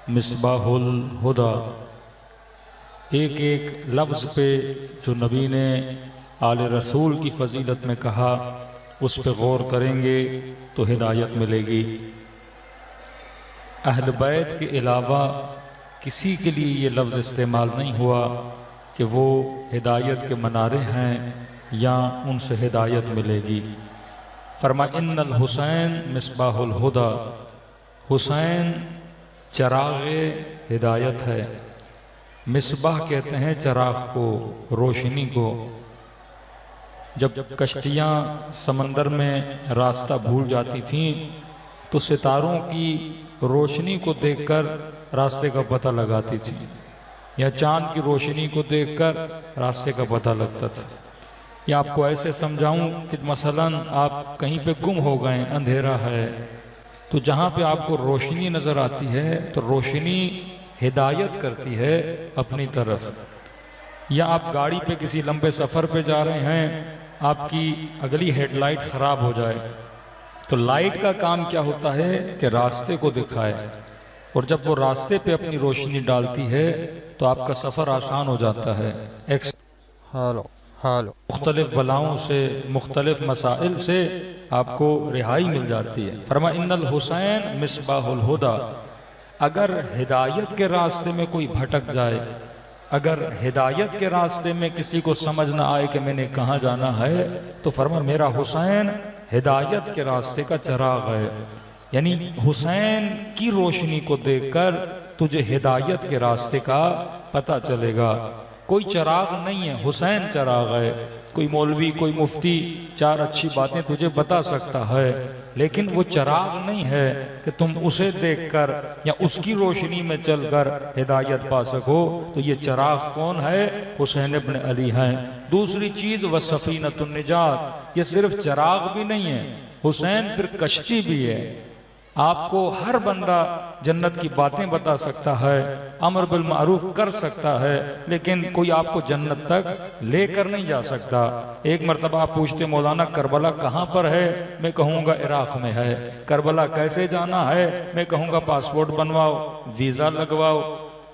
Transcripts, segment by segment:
मिसबाहुल हुदा। एक एक लफ्ज़ पे जो नबी ने आले रसूल की फ़जीलत में कहा उस पे गौर करेंगे तो हिदायत मिलेगी। अहल बैत के अलावा किसी के लिए ये लफ्ज़ इस्तेमाल नहीं हुआ कि वो हिदायत के मनारे हैं या उनसे हिदायत मिलेगी। फरमा इन्नल हुसैन मिसबाहुल हुदा, हुसैन चराग़ हिदायत है। मिसबाह कहते हैं चराग़ को, रोशनी को। जब कश्तियाँ समंदर में रास्ता भूल जाती थीं तो सितारों की रोशनी को देखकर रास्ते का पता लगाती थी, या चांद की रोशनी को देखकर रास्ते का पता लगता था। या आपको ऐसे समझाऊं कि मसलन आप कहीं पे गुम हो गए, अंधेरा है, तो जहाँ पे आपको रोशनी नज़र आती है तो रोशनी हिदायत करती है अपनी तरफ। या आप गाड़ी पे किसी लंबे सफ़र पे जा रहे हैं, आपकी अगली हेडलाइट ख़राब हो जाए तो लाइट का काम क्या होता है कि रास्ते को दिखाए, और जब वो रास्ते पे अपनी रोशनी डालती है तो आपका सफ़र आसान हो जाता है। मुख्तलिफ बलाओं से, मुख्तलिफ मसाइल से आपको रिहाई मिल जाती है। फरमा इन्नल हुसैन मिसबाहुल हुदा। अगर हिदायत के रास्ते में कोई भटक जाए, अगर हिदायत के रास्ते में किसी को समझ ना आए कि मैंने कहाँ जाना है, तो फरमा मेरा हुसैन हिदायत के रास्ते का चराग है। यानी हुसैन की रोशनी को देखकर तुझे हिदायत के रास्ते का पता चलेगा। कोई चराग नहीं है, हुसैन चराग है। कोई मौलवी, कोई मुफ्ती चार अच्छी बातें तुझे बता सकता है, लेकिन वो चराग नहीं है कि तुम उसे देखकर या उसकी रोशनी में चलकर हिदायत पा सको। तो ये चराग कौन है? हुसैन इब्न अली हैं। दूसरी चीज़ व सफीनतुन निजात, ये सिर्फ चराग भी नहीं है, हुसैन फिर कश्ती भी है। आपको हर बंदा जन्नत की बातें बता सकता है, अमर बिल मारूफ कर सकता है, लेकिन कोई आपको जन्नत तक लेकर नहीं जा सकता। एक मरतबा आप पूछते मौलाना करबला कहाँ पर है, मैं कहूँगा इराक़ में है। करबला कैसे जाना है, मैं कहूँगा पासपोर्ट बनवाओ, वीज़ा लगवाओ,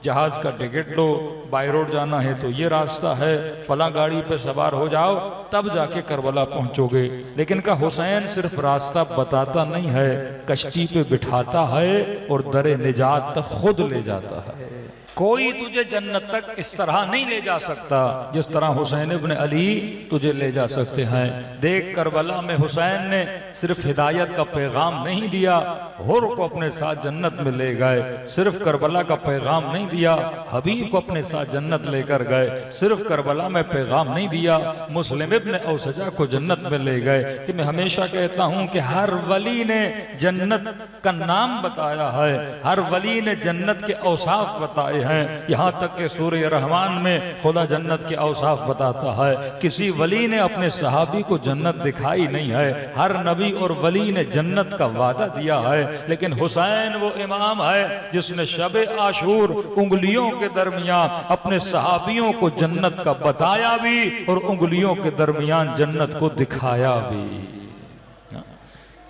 जहाज़ का टिकट लो, बाई रोड जाना है तो ये रास्ता है, फला गाड़ी पे सवार हो जाओ, तब जाके करबला पहुंचोगे। लेकिन का हुसैन सिर्फ रास्ता बताता नहीं है, कश्ती पे बिठाता है और दरे निजात तक खुद ले जाता है। कोई तुझे जन्नत तक इस तरह नहीं ले जा सकता जिस तरह हुसैन इब्न अली तुझे ले जा सकते हैं। देख करबला में हुसैन ने सिर्फ हिदायत का पैगाम नहीं दिया, हुर को अपने साथ जन्नत में ले गए। सिर्फ करबला का पैगाम नहीं दिया, हबीब को अपने साथ जन्नत लेकर गए। सिर्फ करबला में पैगाम नहीं दिया, मुस्लिम इब्न औसजा को जन्नत में ले गए। कि मैं हमेशा कहता हूँ कि हर वली ने जन्नत का नाम बताया है, हर वली ने जन्नत के औसाफ बताए हैं। यहाँ तक कि सूरह रहमान में खुदा जन्नत के औसाफ बताता है। किसी वली ने अपने सहाबी को जन्नत दिखाई नहीं है, हर नबी और वली ने जन्नत का वादा दिया है। लेकिन हुसैन वो इमाम है जिसने शबे आशूर उंगलियों के दरमियान अपने सहाबियों को जन्नत का बताया भी और उंगलियों के दरमियान जन्नत को दिखाया भी।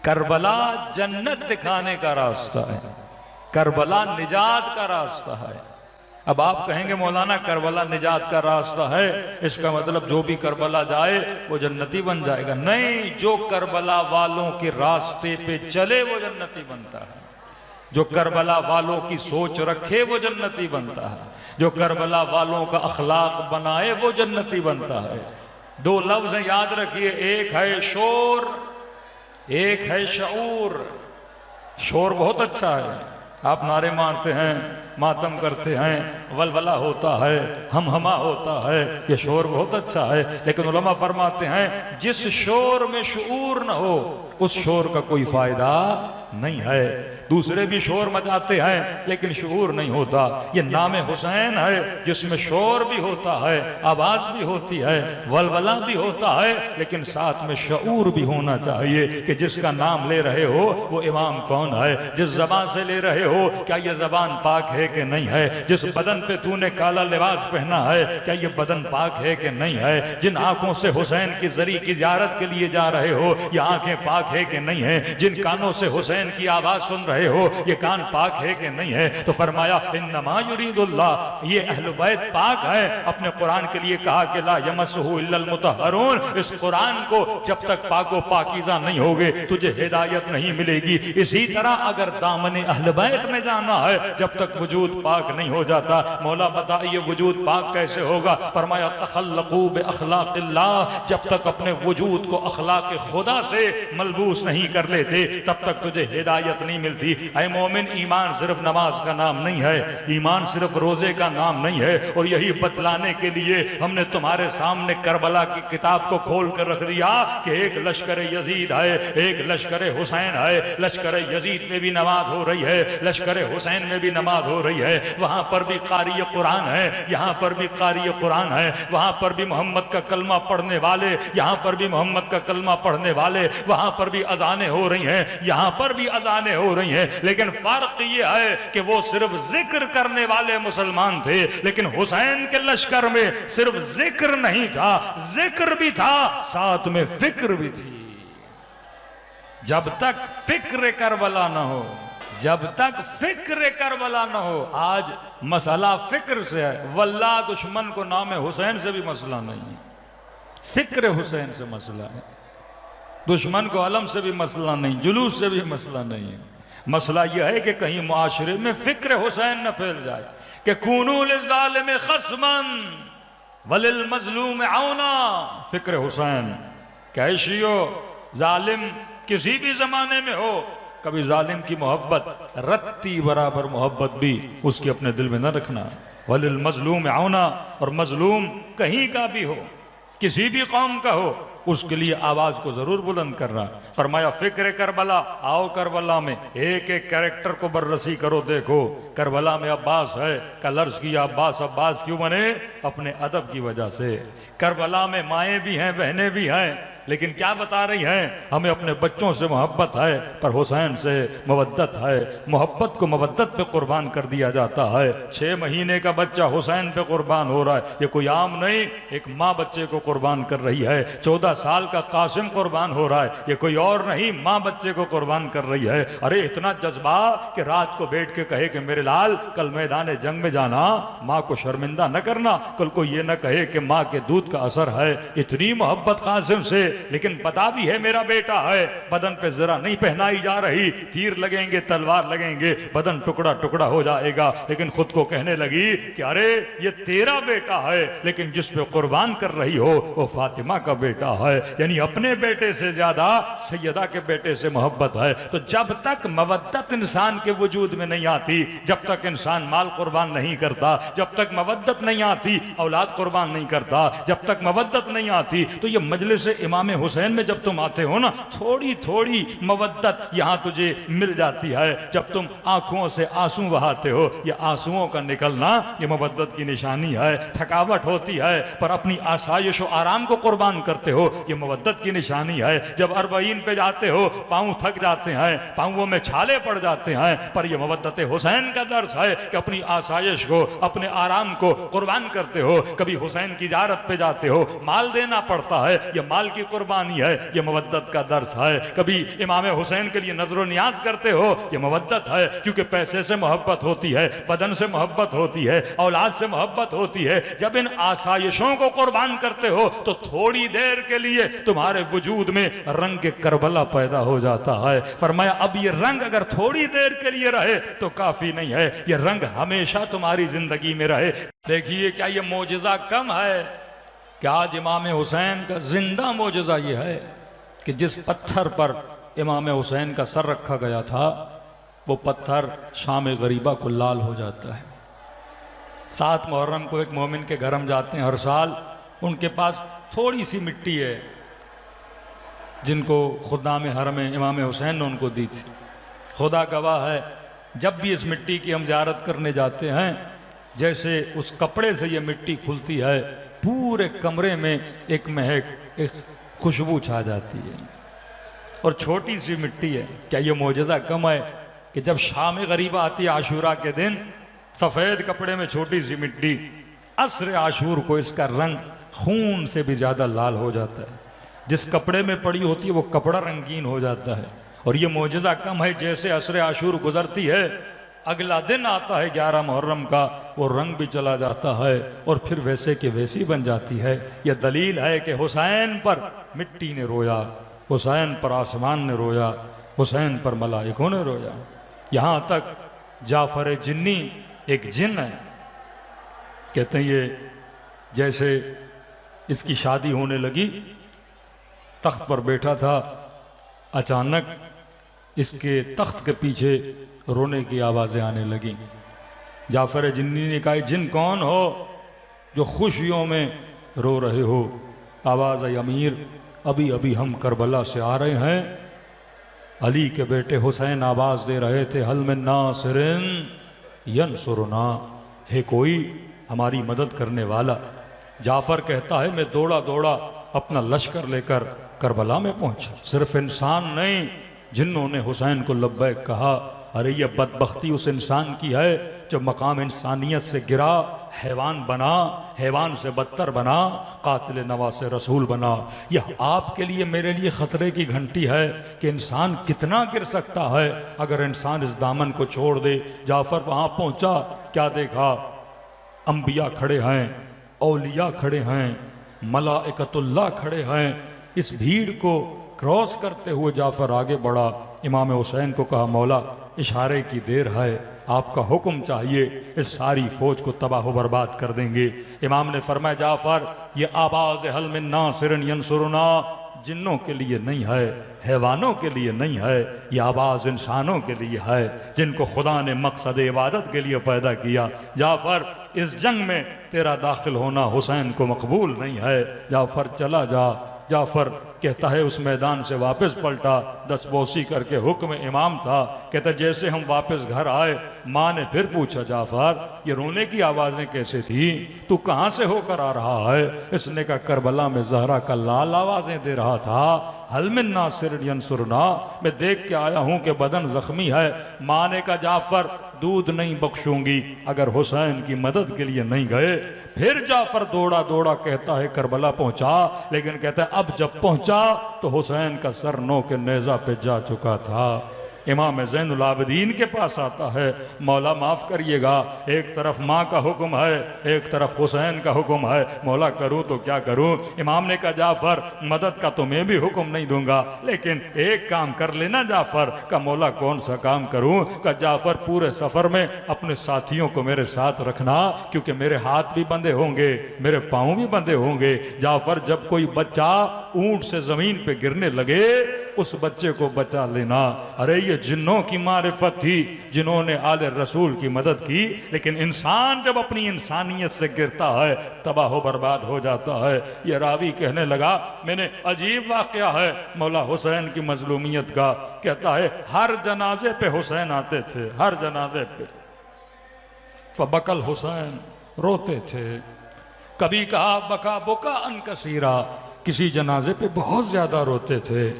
करबला जन्नत दिखाने का रास्ता है, करबला निजात का रास्ता है। अब आप कहेंगे मौलाना करबला निजात का रास्ता है, इसका मतलब जो भी करबला जाए वो जन्नती बन जाएगा। नहीं, जो करबला वालों के रास्ते पे चले वो जन्नती बनता है। जो करबला वालों की सोच रखे वो जन्नती बनता है। जो करबला वालों का अखलाक बनाए वो जन्नती बनता है। दो लफ्ज याद रखिए, एक है शोर, एक है शऊर। शोर बहुत अच्छा है, आप नारे मारते हैं, मातम करते हैं, वलवला होता है, हमा होता है, ये शोर बहुत अच्छा है। लेकिन उलमा फरमाते हैं जिस शोर में शऊर न हो उस शोर का कोई फायदा नहीं है। दूसरे भी शोर मचाते हैं लेकिन शऊर नहीं होता। ये नाम हुसैन है जिसमें शोर भी होता है, आवाज भी होती है, वलवला भी होता है, लेकिन साथ में शऊर भी होना चाहिए कि जिसका नाम ले रहे हो वो इमाम कौन है, जिस जबान से ले रहे हो क्या ये जबान पाक है कि नहीं है, जिस बदन पे तूने काला लिबास पहना है क्या ये बदन पाक है कि नहीं है, जिन आंखों से हुसैन की जरी की ज़ियारत के लिए जा रहे हो ये आंखें पाक है कि नहीं है, जिन कानों से हुसैन हुसैन की आवाज सुन रहे हो, ये कान पाक है कि नहीं है? तो फरमाया इन्नमा युरीदुल्लाह, ये अहले बैत पाक है। अपने कुरान के लिए कहा कि ला यमस्सुहु इल्लल मुतहहरून, इस कुरान को जब तक पाको पाकीज़ा नहीं होगे तुझे हिदायत नहीं मिलेगी। इसी तरह अगर दामन अहले बैत में जाना है, जब तक वजूद पाक नहीं हो जाता। मौला बता ये वजूद पाक कैसे होगा? फरमाया तखल्लकू बि अखलाकिल्लाह, जब तक अपने वजूद को अखलाक खुदा से मलबूस नहीं कर लेते तब तक तुझे हिदायत नहीं मिलती। ऐ मोमिन, ईमान सिर्फ नमाज का नाम नहीं है, ईमान सिर्फ रोजे का नाम नहीं है। और यही बतलाने के लिए हमने तुम्हारे सामने करबला की किताब को खोल कर रख दिया कि एक लश्कर यजीद है, एक लश्कर हुसैन है। लश्कर यजीद में भी नमाज हो रही है, लश्कर हुसैन में भी नमाज हो रही है। वहां पर भी कारी कुरान है, यहाँ पर भी कारी कुरान है। वहां पर भी मोहम्मद का कलमा पढ़ने वाले, यहाँ पर भी मोहम्मद का कलमा पढ़ने वाले। वहां पर भी अजानें हो रही हैं, यहाँ पर भी अजानें हो रही हैं। लेकिन फर्क ये है कि वो सिर्फ जिक्र करने वाले मुसलमान थे, लेकिन हुसैन के लश्कर में सिर्फ जिक्र नहीं था, जिक्र भी था, साथ में फिक्र भी थी। जब तक फिक्र करबला ना हो, जब तक फिक्र करबला ना हो। आज मसला फिक्र से है, वल्लाह दुश्मन को नाम हुसैन से भी मसला नहीं है, फिक्र हुसैन से मसला है। दुश्मन को अलम से भी मसला नहीं, जुलूस से भी मसला नहीं है। मसला यह है कि कहीं मुआशरे में फिक्र हुसैन न फैल जाए कि कूनू लिज़ालिम खस्मन वलिल मजलूम औना। फिक्र हुसैन कैशियो, जालिम किसी भी जमाने में हो, कभी जालिम की मोहब्बत रत्ती बराबर मोहब्बत भी उसके अपने दिल में न रखना। वलिल मजलूम औना, और मजलूम कहीं का भी हो, किसी भी कौम का हो, उसके लिए आवाज को जरूर बुलंद करना। फरमाया फिक्र करबला, आओ करबला में एक एक कैरेक्टर को बर्रसी करो। देखो करबला में अब्बास है, कल अर्ज किया अब्बास अब्बास क्यों बने? अपने अदब की वजह से। करबला में माएँ भी हैं, बहनें भी हैं, लेकिन क्या बता रही हैं? हमें अपने बच्चों से मोहब्बत है, पर हुसैन से मवद्दत है। मोहब्बत को मवद्दत पे कुर्बान कर दिया जाता है। 6 महीने का बच्चा हुसैन पे कुर्बान हो रहा है, ये कोई आम नहीं, एक माँ बच्चे को कुर्बान कर रही है। 14 साल का कासिम कुर्बान हो रहा है, ये कोई और नहीं, माँ बच्चे को कुर्बान कर रही है। अरे इतना जज्बा कि रात को बैठ के कहे कि मेरे लाल कल मैदान जंग में जाना, माँ को शर्मिंदा न करना, कल को ये न कहे कि माँ के दूध का असर है। इतनी मोहब्बत कासिम से, लेकिन पता भी है मेरा बेटा है। बदन पे जरा नहीं पहनाई जा रही, तीर लगेंगे, तलवार लगेंगे, बदन टुकड़ा टुकड़ा हो जाएगा। लेकिन खुद को कहने लगी कि अरे ये तेरा बेटा है, लेकिन जिस पे कुर्बान कर रही हो वो फातिमा का बेटा है। यानी अपने बेटे से ज्यादा सैयदा के बेटे से मोहब्बत है। तो जब तक मवद्दत इंसान के वजूद में नहीं आती, जब तक इंसान माल कुर्बान नहीं करता, जब तक मवद्दत नहीं आती, औलाद कुर्बान नहीं करता, जब तक मवद्दत नहीं आती, तो ये मजलिस इमाम हुसैन में जब तुम आते हो ना, थोड़ी थोड़ी मवद्दत यहां तुझे मिल जाती है। जब तुम आंखों से आंसू बहाते हो, ये आंसुओं का निकलना ये मवद्दत की निशानी है। थकावट होती है पर अपनी आसाइश और आराम को कुर्बान करते हो, ये मवद्दत की निशानी है। जब अरबईन पे जाते हो, पांव थक जाते हैं, पांवों में छाले पड़ जाते हैं, पर यह मवद्दत हुसैन का दर्स है कि अपनी आसाइश को, अपने आराम को कुर्बान करते हो। कभी हुसैन की ज़ियारत पे जाते हो, माल देना पड़ता है, यह माल की कुर्बानी है, यह मवद्दत का दर्स है। कभी इमाम हुसैन के लिए नजर नियाज करते हो, यह मवद्दत है, क्योंकि पैसे से मोहब्बत होती है, बदन से मोहब्बत होती है, औलाद से मोहब्बत होती है। जब इन आसाइशों को कुर्बान करते हो तो थोड़ी देर के लिए तुम्हारे वजूद में रंग के करबला पैदा हो जाता है। फरमाया अब ये रंग अगर थोड़ी देर के लिए रहे तो काफी नहीं है, ये रंग हमेशा तुम्हारी जिंदगी में रहे। देखिए क्या ये मोजिजा कम है कि आज इमाम हुसैन का जिंदा मोजज़ा ये है कि जिस पत्थर पर इमाम हुसैन का सर रखा गया था, वो पत्थर शाम गरीबा को लाल हो जाता है। 7 मुहर्रम को एक मोमिन के घर हम जाते हैं हर साल, उनके पास थोड़ी सी मिट्टी है जिनको खुदा में हरम इमाम हुसैन ने उनको दी थी। खुदा गवाह है, जब भी इस मिट्टी की हम ज़ियारत करने जाते हैं, जैसे उस कपड़े से ये मिट्टी खुलती है, पूरे कमरे में एक महक, एक खुशबू छा जाती है। और छोटी सी मिट्टी है, क्या ये मोजज़ा कम है कि जब शाम गरीबा आती है आशूरा के दिन, सफ़ेद कपड़े में छोटी सी मिट्टी, असर आशूर को इसका रंग खून से भी ज़्यादा लाल हो जाता है। जिस कपड़े में पड़ी होती है वो कपड़ा रंगीन हो जाता है, और ये मोजज़ा कम है, जैसे असर आशूर गुजरती है, अगला दिन आता है 11 मुहर्रम का, वो रंग भी चला जाता है और फिर वैसे के वैसी बन जाती है। यह दलील है कि हुसैन पर मिट्टी ने रोया, हुसैन पर आसमान ने रोया, हुसैन पर मलाइकों ने रोया। यहाँ तक जाफर जिन्नी एक जिन है, कहते हैं ये जैसे इसकी शादी होने लगी, तख्त पर बैठा था, अचानक इसके तख्त के पीछे रोने की आवाज़ें आने लगी। जाफर जिन्नी ने कहा, जिन कौन हो जो खुशियों में रो रहे हो? आवाज़ आई, अमीर अभी अभी हम करबला से आ रहे हैं। अली के बेटे हुसैन आवाज़ दे रहे थे, हल मिन नासिरिन यंसुरना, है कोई हमारी मदद करने वाला? जाफर कहता है, मैं दौड़ा दौड़ा अपना लश्कर लेकर करबला में पहुंचा। सिर्फ इंसान नहीं, जिन्हों ने हुसैन को लब्बैक कहा। अरे ये बदबख्ती उस इंसान की है जो मकाम इंसानियत से गिरा, हैवान बना, हैवान से बदतर बना, कातिल नवासे रसूल बना। यह आपके लिए मेरे लिए ख़तरे की घंटी है कि इंसान कितना गिर सकता है अगर इंसान इस दामन को छोड़ दे। जाफर वहाँ पहुँचा, क्या देखा? अंबिया खड़े हैं, औलिया खड़े हैं, मलाइकतुल्लाह खड़े हैं। इस भीड़ को क्रॉस करते हुए जाफर आगे बढ़ा, इमाम हुसैन को कहा, मौला इशारे की देर है, आपका हुक्म चाहिए, इस सारी फौज को तबाह बर्बाद कर देंगे। इमाम ने फरमाया, जाफर ये आवाज़ हल मिन नासिरिन यंसुरना जिन्नों के लिए नहीं है, हैवानों के लिए नहीं है, ये आवाज़ इंसानों के लिए है जिनको खुदा ने मकसद इबादत के लिए पैदा किया। जाफर इस जंग में तेरा दाखिल होना हुसैन को मकबूल नहीं है, जाफर चला जा। जाफर कहता है उस मैदान से वापस पलटा, दस्तबोसी करके हुक्म इमाम था। कहता जैसे हम वापस घर आए, माँ ने फिर पूछा, जाफर ये रोने की आवाज़ें कैसे थी, तू कहाँ से होकर आ रहा है? इसने कहा, करबला में जहरा का लाल आवाज़ें दे रहा था, हल मिन नासिर यंसुरना, मैं देख के आया हूँ कि बदन जख्मी है। माँ ने कहा, जाफर दूध नहीं बख्शूंगी अगर हुसैन की मदद के लिए नहीं गए। फिर जाफर दौड़ा दौड़ा कहता है करबला पहुंचा, लेकिन कहता है अब जब पहुंचा तो हुसैन का सर नो के नेजा पे जा चुका था। इमाम ज़ैनुल आबिदीन के पास आता है, मौला माफ़ करिएगा, एक तरफ माँ का हुक्म है, एक तरफ हुसैन का हुक्म है, मौला करूँ तो क्या करूँ? इमाम ने कहा, जाफ़र मदद का तो मैं भी हुक्म नहीं दूंगा, लेकिन एक काम कर लेना। जाफ़र का मौला कौन सा काम करूँ? का जाफ़र पूरे सफ़र में अपने साथियों को मेरे साथ रखना, क्योंकि मेरे हाथ भी बंधे होंगे, मेरे पाँव भी बंधे होंगे। जाफ़र जब कोई बच्चा ऊँट से ज़मीन पे गिरने लगे, उस बच्चे को बचा लेना। अरे ये जिन्नों की मारिफत थी जिन्होंने आले रसूल की मदद की, लेकिन इंसान जब अपनी इंसानियत से गिरता है तबाह बर्बाद हो जाता है। ये रावी कहने लगा, मैंने अजीब वाक़या है मौला हुसैन की मजलूमियत का। कहता है हर जनाजे पे हुसैन आते थे, हर जनाजे पे फबकल हुसैन, रोते थे। कभी कहा बका बुका अन कसीरा, किसी जनाजे पे बहुत ज़्यादा रोते थे।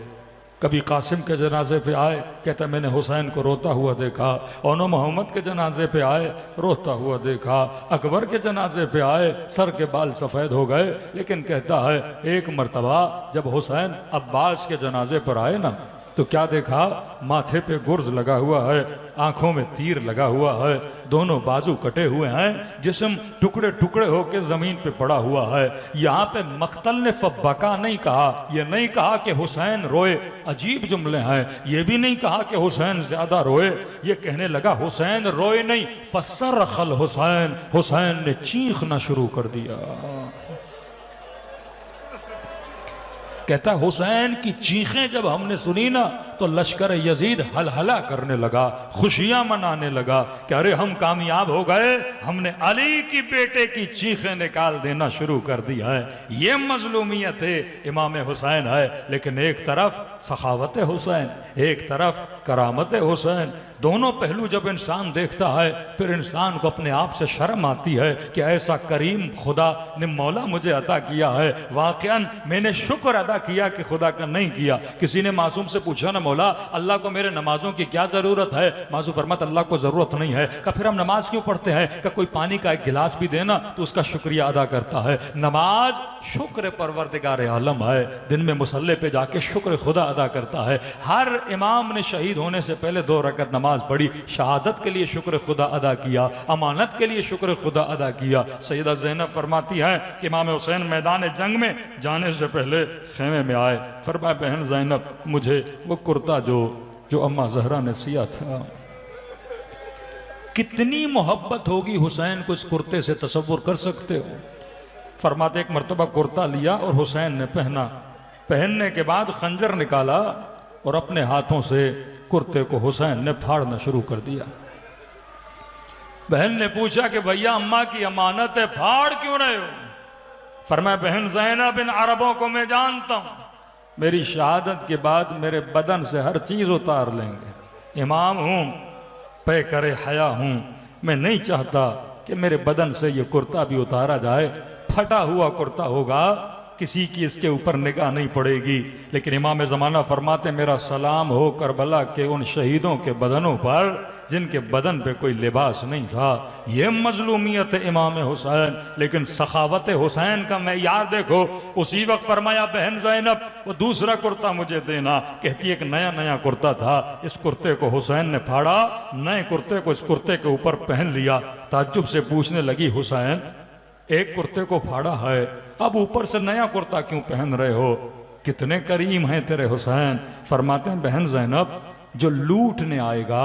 कभी कासिम के जनाजे पे आए, कहता मैंने हुसैन को रोता हुआ देखा। ओनो मोहम्मद के जनाजे पे आए, रोता हुआ देखा। अकबर के जनाजे पे आए, सर के बाल सफ़ेद हो गए। लेकिन कहता है एक मर्तबा जब हुसैन अब्बास के जनाजे पर आए ना, तो क्या देखा? माथे पे गुर्ज लगा हुआ है, आंखों में तीर लगा हुआ है, दोनों बाजू कटे हुए हैं, जिस्म टुकड़े टुकड़े होकर जमीन पे पड़ा हुआ है। यहाँ पे मख्तल ने फबका नहीं कहा, ये नहीं कहा कि हुसैन रोए, अजीब जुमले हैं। ये भी नहीं कहा कि हुसैन ज्यादा रोए, ये कहने लगा हुसैन रोए नहीं, फसरखल हुसैन, हुसैन ने चीखना शुरू कर दिया। कहता हुसैन की चीखें जब हमने सुनी ना, तो लश्कर यजीद हलहला करने लगा, खुशियां मनाने लगा कि अरे हम कामयाब हो गए, हमने अली की बेटे की चीखें निकाल देना शुरू कर दी है। ये मजलूमियत है इमाम हुसैन है। लेकिन एक तरफ सखावत हुसैन, एक तरफ करामत हुसैन, दोनों पहलू जब इंसान देखता है फिर इंसान को अपने आप से शर्म आती है कि ऐसा करीम खुदा ने मौला मुझे अता किया है। वाकई मैंने शुक्र अदा किया कि खुदा का नहीं किया। किसी ने मासूम से पूछा ना मौला अल्लाह को मेरे नमाजों की क्या जरूरत है? मासूम फरमाता अल्लाह को जरूरत नहीं है। का फिर हम नमाज क्यों पढ़ते हैं? का कोई पानी का एक गिलास भी देना तो उसका शुक्रिया अदा करता है। नमाज शुक्र परवरदिगार आलम है, दिन में मुसल्ले पे जाके शुक्र खुदा अदा करता है। हर इमाम ने शहीद होने से पहले 2 रकअत नमाज पढ़ी, शहादत के लिए शुक्र खुदा अदा किया, अमानत के लिए शुक्र खुदा अदा किया। सैयदा ज़ैनब फरमाती है कि इमाम हुसैन मैदान जंग में जाने से पहले खेमे में आए। फरमाया बहन ज़ैनब मुझे वो कुर्ता जो अम्मा ज़हरा ने सिया था, कितनी मोहब्बत होगी हुसैन को इस कुर्ते से, तसव्वुर कर सकते हो? फरमाते एक मर्तबा कुर्ता लिया और हुसैन ने पहना। पहनने के बाद खंजर निकाला और अपने हाथों से कुर्ते को हुसैन ने फाड़ना शुरू कर दिया। बहन ने पूछा कि भैया अम्मा की अमानत है, फाड़ क्यों रहे हो? फरमाया बहन ज़ैनब इन अरबों को मैं जानता हूं, मेरी शहादत के बाद मेरे बदन से हर चीज उतार लेंगे। इमाम हूं, पे करे हया हूं, मैं नहीं चाहता कि मेरे बदन से ये कुर्ता भी उतारा जाए। फटा हुआ कुर्ता होगा, किसी की इसके ऊपर निगाह नहीं पड़ेगी। लेकिन इमाम ज़माना फरमाते मेरा सलाम हो करबला के उन शहीदों के बदनों पर जिनके बदन पे कोई लिबास नहीं था। ये मजलूमियत है इमाम हुसैन। लेकिन सखावत हुसैन का मैयार देखो। उसी वक्त फरमाया बहन ज़ैनब वो दूसरा कुर्ता मुझे देना। कहती एक नया नया कुर्ता था, इस कुर्ते को हुसैन ने फाड़ा, नए कुर्ते को इस कुर्ते के ऊपर पहन लिया। ताज्जुब से पूछने लगी हुसैन एक कुर्ते को फाड़ा है, अब ऊपर से नया कुर्ता क्यों पहन रहे हो? कितने करीम हैं तेरे हुसैन। फरमाते हैं बहन ज़ैनब जो लूटने आएगा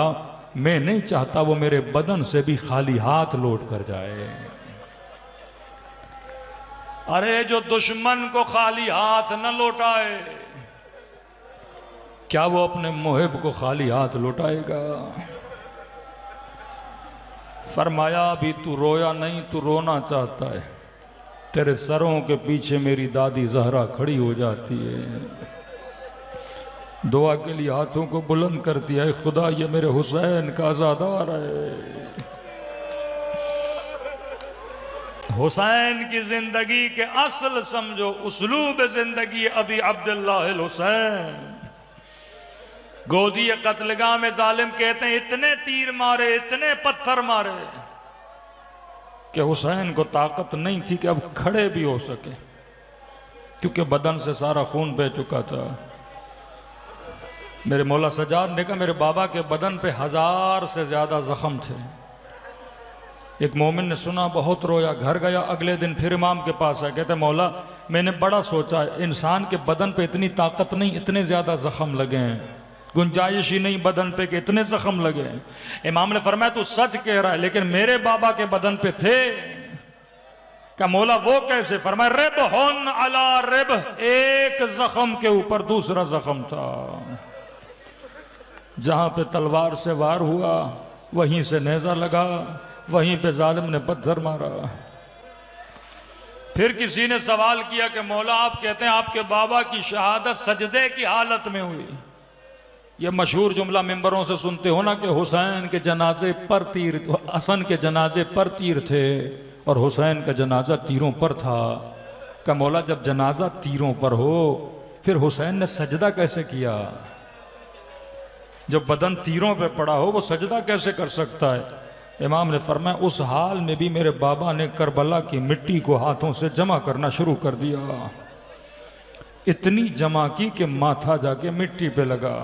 मैं नहीं चाहता वो मेरे बदन से भी खाली हाथ लौट कर जाए। अरे जो दुश्मन को खाली हाथ न लौटाए, क्या वो अपने मुहिब को खाली हाथ लौटाएगा? फरमाया अभी तू रोया नहीं, तू रोना चाहता है। तेरे सरों के पीछे मेरी दादी ज़हरा खड़ी हो जाती है, दुआ के लिए हाथों को बुलंद करती है, खुदा ये मेरे हुसैन का आज़ादार है। हुसैन की जिंदगी के असल समझो, उसलूब जिंदगी अभी अब्दुल्लाह हुसैन। गोदी कत्लगाह में जालिम कहते हैं इतने तीर मारे, इतने पत्थर मारे कि हुसैन को ताकत नहीं थी कि अब खड़े भी हो सके, क्योंकि बदन से सारा खून बह चुका था। मेरे मौला सजाद ने कहा मेरे बाबा के बदन पे 1000 से ज्यादा जख्म थे। एक मोमिन ने सुना, बहुत रोया, घर गया, अगले दिन फिर इमाम के पास आया, कहते मौला मैंने बड़ा सोचा, इंसान के बदन पे इतनी ताकत नहीं, इतने ज्यादा जख्म लगे हैं, गुंजाइश ही नहीं बदन पे कि इतने जख्म लगे। इमाम ने फरमाया तू सच कह रहा है, लेकिन मेरे बाबा के बदन पे थे। क्या मौला वो कैसे? फरमाया रिब होन अला रिब, एक जख्म के ऊपर दूसरा जख्म था। जहां पे तलवार से वार हुआ वहीं से नेजा लगा, वहीं पे जालिम ने पत्थर मारा। फिर किसी ने सवाल किया कि मौला आप कहते हैं आपके बाबा की शहादत सजदे की हालत में हुई। ये मशहूर जुमला मिंबरों से सुनते हो ना कि हुसैन के जनाजे पर तीर, हसन के जनाजे पर तीर थे और हुसैन का जनाजा तीरों पर था। का मौला जब जनाजा तीरों पर हो फिर हुसैन ने सजदा कैसे किया? जब बदन तीरों पे पड़ा हो वो सजदा कैसे कर सकता है? इमाम ने फरमाया उस हाल में भी मेरे बाबा ने करबला की मिट्टी को हाथों से जमा करना शुरू कर दिया। इतनी जमा की कि माथा जाके मिट्टी पे लगा।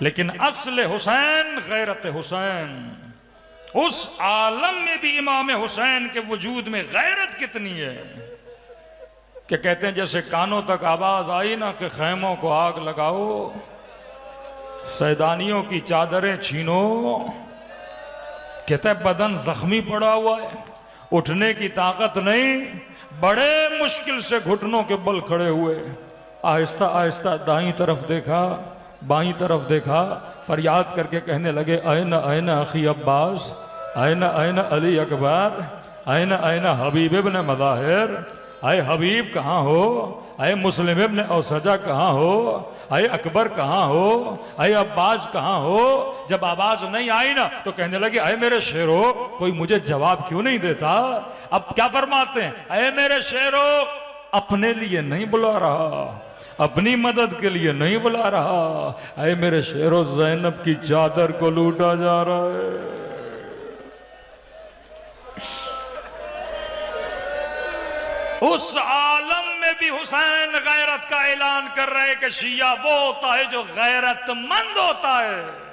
लेकिन असले हुसैन, गैरत हुसैन, उस आलम में भी इमाम हुसैन के वजूद में गैरत कितनी है कि कहते हैं जैसे कानों तक आवाज आई ना कि खैमों को आग लगाओ, सैदानियों की चादरें छीनो। कहता है बदन जख्मी पड़ा हुआ है, उठने की ताकत नहीं, बड़े मुश्किल से घुटनों के बल खड़े हुए। आहिस्ता आहिस्ता दाईं तरफ देखा, बाईं तरफ देखा, फरियाद करके कहने लगे आयना आयना अखी अब्बास, आयना आयना अली अकबर, आयना आयना हबीब इब्न मज़ाहिर, आए हबीब कहाँ हो, आए मुस्लिम इब्न औसजा कहाँ हो, आए अकबर कहाँ हो, आए अब्बास कहाँ हो। जब आवाज नहीं आई ना तो कहने लगे आए मेरे शेरो, कोई मुझे जवाब क्यों नहीं देता? अब क्या फरमाते हैं? आए मेरे शेरो, अपने लिए नहीं बुला रहा, अपनी मदद के लिए नहीं बुला रहा, अरे मेरे शेरो ज़ैनब की चादर को लूटा जा रहा है। उस आलम में भी हुसैन गैरत का ऐलान कर रहे कि शिया वो होता है जो गैरतमंद होता है।